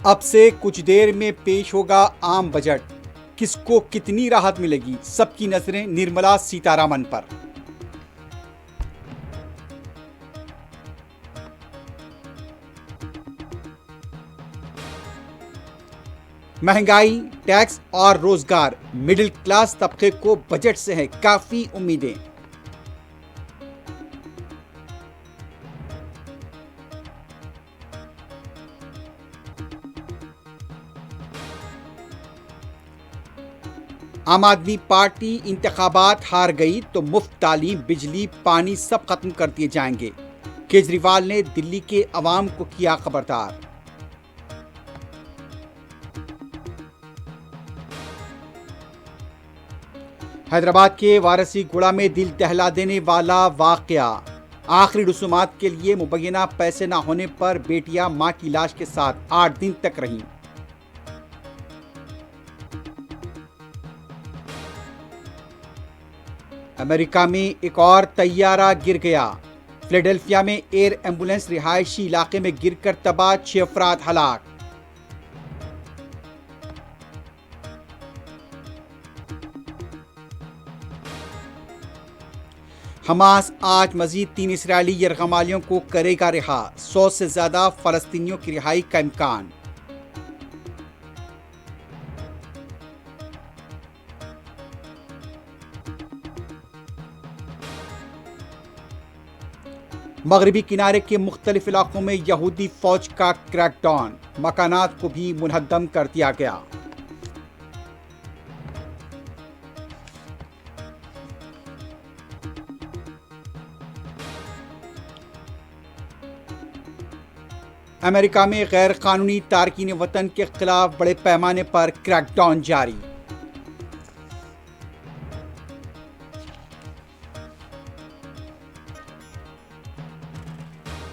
اب سے کچھ دیر میں پیش ہوگا عام بجٹ، کس کو کتنی راحت ملے گی؟ سب کی نظریں نرملا سیتارامن پر۔ مہنگائی، ٹیکس اور روزگار، مڈل کلاس طبقے کو بجٹ سے ہیں کافی امیدیں۔ عام آدمی پارٹی انتخابات ہار گئی تو مفت تعلیم، بجلی، پانی سب ختم کر دیے جائیں گے، کیجریوال نے دلی کے عوام کو کیا خبردار۔ حیدرآباد کے وارسی گوڑہ میں دل دہلا دینے والا واقعہ، آخری رسومات کے لیے مبینہ پیسے نہ ہونے پر بیٹیاں ماں کی لاش کے ساتھ 8 دن تک رہیں۔ امریکہ میں ایک اور طیارہ گر گیا، فلیڈلفیا میں ایئر ایمبولینس رہائشی علاقے میں گر کر تباہ، 6 افراد ہلاک۔ حماس آج مزید 3 اسرائیلی یرغمالیوں کو کرے گا رہا، 100 سے زیادہ فلسطینیوں کی رہائی کا امکان۔ مغربی کنارے کے مختلف علاقوں میں یہودی فوج کا کریک ڈاؤن، مکانات کو بھی منہدم کر دیا گیا۔ امریکہ میں غیر قانونی تارکین وطن کے خلاف بڑے پیمانے پر کریک ڈاؤن جاری۔